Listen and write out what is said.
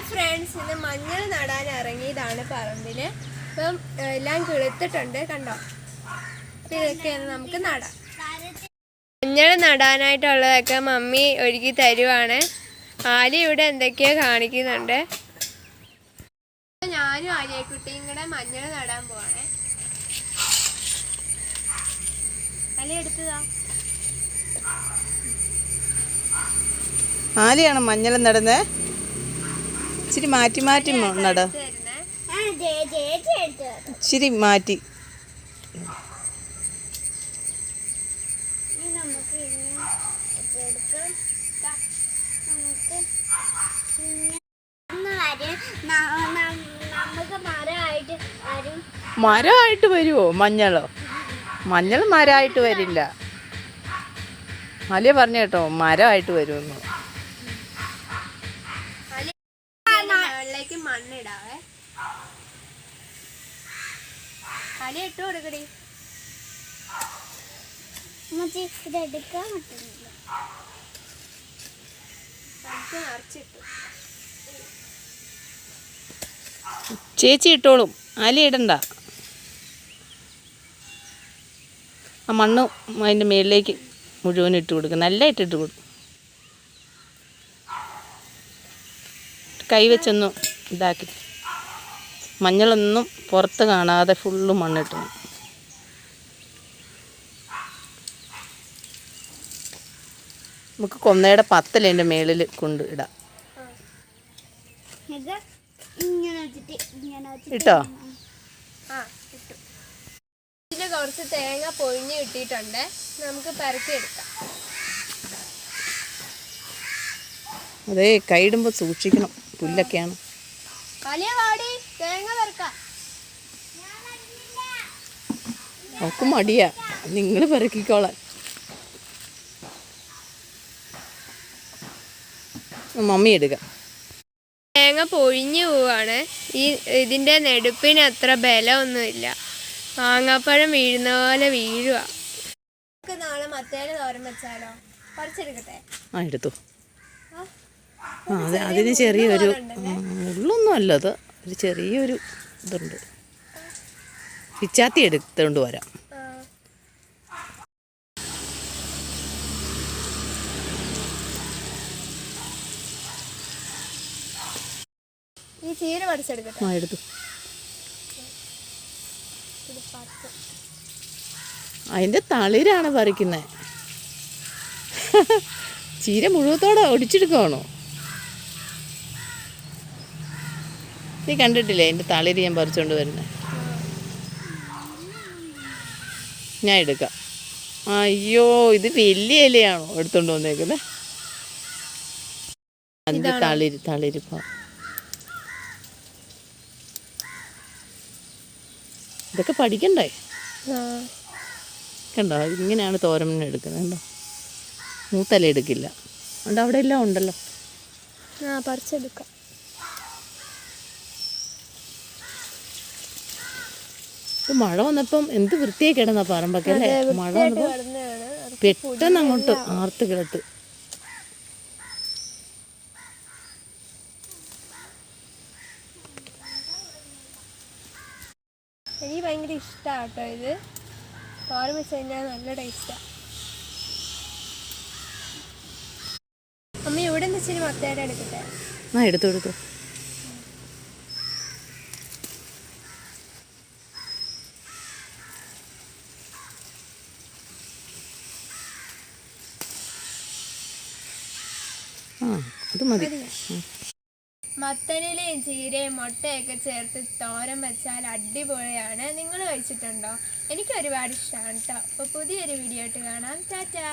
Friends, ഇന്ന് മഞ്ഞൾ നടാൻ ഇറങ്ങിയതാണ് പറമ്പിൽ. ഇപ്പം എല്ലാം കിളുത്തിട്ടുണ്ട്, കണ്ടോ. ഇതൊക്കെയാണ് നമുക്ക് നടാം. മഞ്ഞൾ നടാനായിട്ടുള്ളതൊക്കെ മമ്മി ഒരുക്കി തരുവാണ്. ആലി ഇവിടെ എന്തൊക്കെയോ കാണിക്കുന്നുണ്ട്. ഞാനും ആലിയക്കുട്ടിയും കൂടെ മഞ്ഞൾ നടാൻ പോവാണേ. അലി എടുത്തതാ. ആലിയാണ് മഞ്ഞൾ നടുന്നത്. ഇച്ചിരി മാറ്റി മാറ്റി നടാ, ഇച്ചിരി മാറ്റി. മരമായിട്ട് വരുമോ മഞ്ഞളോ? മഞ്ഞൾ മരമായിട്ട് വരില്ല. ആലിയ പറഞ്ഞു കേട്ടോ, മരമായിട്ട് വരുമെന്ന്. മണ്ണിടാവേ. അലി ഇട്ട് കൊടുക്കടി. ഇതെടുക്കാൻ പറ്റുന്നില്ല. ചേച്ചി ഇട്ടോളും, ആലി ഇടണ്ട. ആ മണ്ണ് അതിൻ്റെ മേളിലേക്ക് മുഴുവൻ ഇട്ട് കൊടുക്കും, നല്ല ഇട്ടിട്ട് കൊടുക്കും. കൈ വെച്ചൊന്നും ഇതാക്കി, മഞ്ഞളൊന്നും പുറത്ത് കാണാതെ ഫുള്ള് മണ്ണിട്ടു. നമുക്ക് കൊന്നയുടെ പത്തലേൻ്റെ മേളിൽ കൊണ്ട് ഇടാം. ഇട്ടോ? ഇതിൽ കുറച്ച് തേങ്ങ പൊഴിഞ്ഞ് കിട്ടിയിട്ടുണ്ട്, നമുക്ക് പരത്തിയെടുക്കാം. അതേ, കൈയിടുമ്പോൾ സൂക്ഷിക്കണം, പുല്ലൊക്കെയാണ്. അവൾക്ക് മടിയാ, നിങ്ങൾ പെറുക്കിക്കോളാൻ. മമ്മി എടുക്കാം. തേങ്ങ പൊഴിഞ്ഞു പോവാണ്. ഇതിൻ്റെ നെടുപ്പിന് അത്ര ബലമൊന്നുമില്ല, മാങ്ങാപ്പഴം വീഴുന്ന പോലെ വീഴുക. നമുക്ക് നാളെ മത്തേല തോരൻ വെച്ചാലോ? പറിച്ചെടുക്കട്ടെ? ആ, എടുത്തു. അതിന് ചെറിയൊരു ഉള്ളൊന്നും അല്ല, അത് ഒരു ചെറിയൊരു ഇതുണ്ട്. പിച്ചാത്തി എടുത്തുകൊണ്ട് വരാം. ഈ ചീര പറിച്ചെടുക്കട്ടെ? ആ, എടുത്തു. അതിൻ്റെ തളിരാണ് പറിക്കുന്നത്. ചീര മുഴുവത്തോടെ ഒടിച്ചെടുക്കുവാണോ? നീ കണ്ടിട്ടില്ലേ എൻ്റെ തളിര് ഞാൻ പറിച്ചുകൊണ്ട് വരുന്നത്? ഞാൻ എടുക്കാം. അയ്യോ, ഇത് വലിയ ഇലയാണോ എടുത്തോണ്ട് വന്നേക്കുന്നത്? അതിൻ്റെ തളിരിപ്പ ഇതൊക്കെ പഠിക്കണ്ടേ? കണ്ടോ, ഇങ്ങനെയാണ് തോരൻ എടുക്കുന്നത്. കണ്ടോ, മൂത്തല എടുക്കില്ല. അതുകൊണ്ട് അവിടെ എല്ലാം ഉണ്ടല്ലോ. പറിച്ചെടുക്കാം. മഴ വന്നപ്പം എന്ത് വൃത്തിയായി കിടന്ന പറമ്പൊക്കെ അല്ലേ? മഴ വന്നപ്പോൾ പെട്ടെന്ന് അങ്ങോട്ട് ആർത്ത് കിടട്ട്. എനിക്ക് ഭയങ്കര ഇഷ്ടമാണ് കേട്ടോ ഇത്. തോരൻ വെച്ച് കഴിഞ്ഞാൽ നല്ല ടേസ്റ്റാണ്. അമ്മ ഇവിടെ നിന്ന് ഇച്ചിരി മത്തേര എടുക്കട്ടെ? ആ, എടുത്തു എടുത്തു. ആ, അത് മതി. മത്തനിലയും ചീരയും മുട്ടയൊക്കെ ചേർത്ത് തോരൻ വെച്ചാൽ അടിപൊളിയാണ്. നിങ്ങൾ കഴിച്ചിട്ടുണ്ടോ? എനിക്ക് ഒരുപാട് ഇഷ്ടമാണ് കേട്ടോ. അപ്പോൾ പുതിയൊരു വീഡിയോ ആയിട്ട് കാണാം. ടാറ്റാ.